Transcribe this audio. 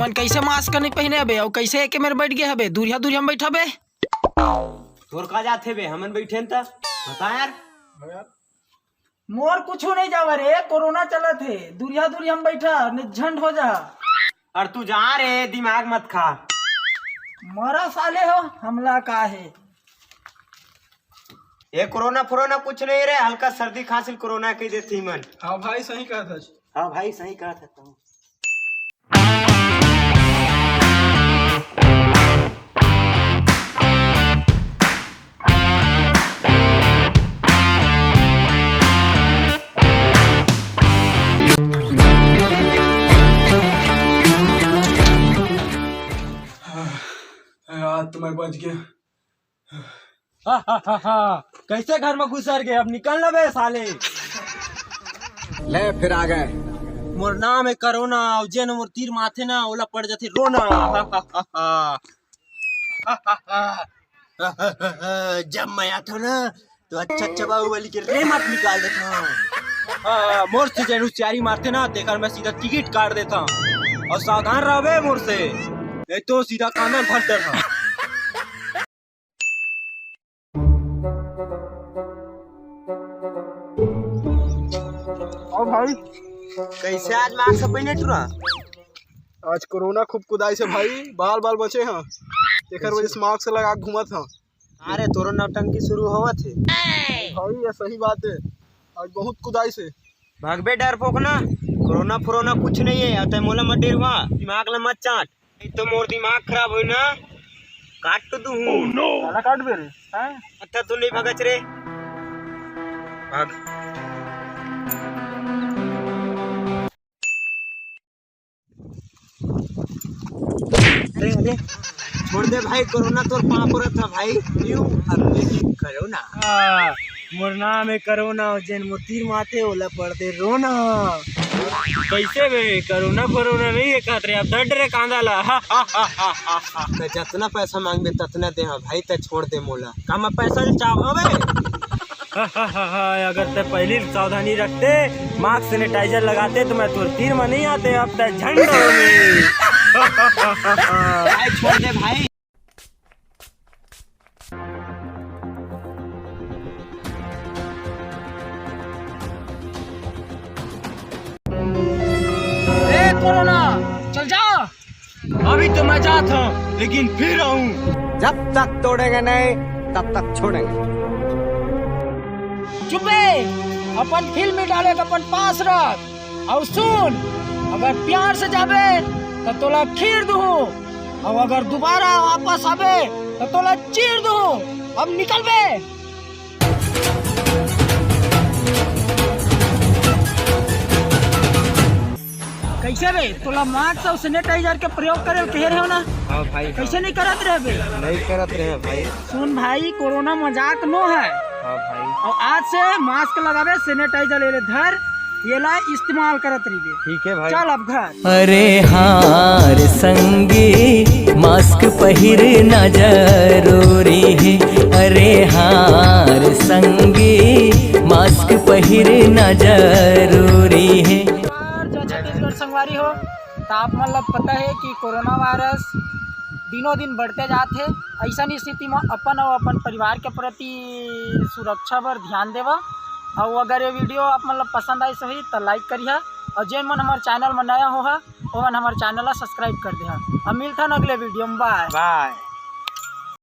तुमन कैसे मास्क नहीं पहने हबे और कैसे एके मेरे बैठ गए हबे? दूरिया दूरिया हम बैठा बे। तोर का जाथे बे हमन बैठे त बता यार। मोर कुछ नहीं जावा रे, कोरोना चला थे। दूरिया दूरिया हम बैठा झंड हो जा। और तू जा रे, दिमाग मत खा। मरा साले हो, हमला का है? ये कोरोना फोरोना कुछ नहीं रे, हल्का सर्दी खांसी कोरोना कह देती मन। हाँ भाई सही कहा था। हाँ भाई सही कहा था तुम। यार तुम्हें बच गया। कैसे घर में घुसर गए? अब निकलना बे साले। ले फिर आ गए। मोर नाम है कोरोना, और जे मोर तीर माथे ना ओला पड़ जाते रोना। जब मैं आता ना तो अच्छा बाहुबली के रेमत निकाल देता। मोर से जैन चारी मारते ना तेकर मैं सीधा टिकट काट देता। और सावधान रहो बे मोर से, नहीं तो सीधा कांदा फंस देता। और भाई कैसे आज मास्क पहने टूरा? आज कोरोना खूब कुदाई से भाई बाल बाल बचे हैं, तेकर वजह से मास्क लगा के घूमत हैं। अरे तोरो नौटंकी शुरू होवा थे भाई ये सही बात है, आज बहुत कुदाई से। भागबे डरपोक ना, कोरोना फोरोना कुछ नहीं है। अतः मोला मत डरवा, दिमाग ला मत चाट, नहीं तो मोर दिमाग खराब हो ना काट तो दूं। साला काट बे रे। हैं अच्छा तू नहीं भगच रे, भाग। अरे अरे छोड़ दे भाई, कोरोना तोर पाप था भाई। क्यों अब लेकिन करो ना। मोर नाम है कोरोना, जैन मोर तीर माथे ओला पड़ते रोना। कैसे बे कोरोना फोरोना नहीं है कहत रे, अब डर रे कांदा ला। तो जितना पैसा मांगबे ततना दे भाई, तो छोड़ दे मोला। का मैं पैसा चाहो बे? अगर ते पहली सावधानी रखते, मास्क सैनिटाइजर लगाते तो मैं तोर तीर में नहीं आते, अब तक झंडा में। भाई छोड़ दे भाई। ए कोरोना चल जा। अभी तो मैं जाता हूँ, लेकिन फिर आऊँ। जब तक तोड़ेंगे नहीं तब तक छोड़ेंगे। चुपे, अपन फिल्म डाले अपन पास रख। और सुन, अगर प्यार से जाबे तो तोला खीर दूँ, और अगर दोबारा वापस आबे तो तोला चीर दूँ। अब निकल बे। कैसे बे तोला मास्क और सैनिटाइजर के प्रयोग करे कहे रहे हो ना? हाँ भाई। कैसे नहीं करत रहे बे? नहीं करत रहे भाई। सुन भाई, कोरोना मजाक नो है। हाँ भाई। और आज से मास्क लगावे, सैनिटाइजर ले धर, ये ला इस्तेमाल करत रहिए। ठीक है भाई। चल अब घर। अरे हार संगी मास्क पहिरना जरूरी है। अरे हार संगी मास्क पहिरना जरूरी है। जो छत्तीसगढ़ संगवारी हो, तो आप मतलब पता है कि कोरोना वायरस दिनों दिन बढ़ते जाते। ऐसा स्थिति में अपन और अपन परिवार के प्रति सुरक्षा पर ध्यान देवा। और अगर ये वीडियो आप मतलब पसंद आई सही तो लाइक करिए, और जेन मन हमारे चैनल में नया हो वो मन हमारे चैनल सब्सक्राइब कर दे। अब मिलता है अगले वीडियो में। Bye bye.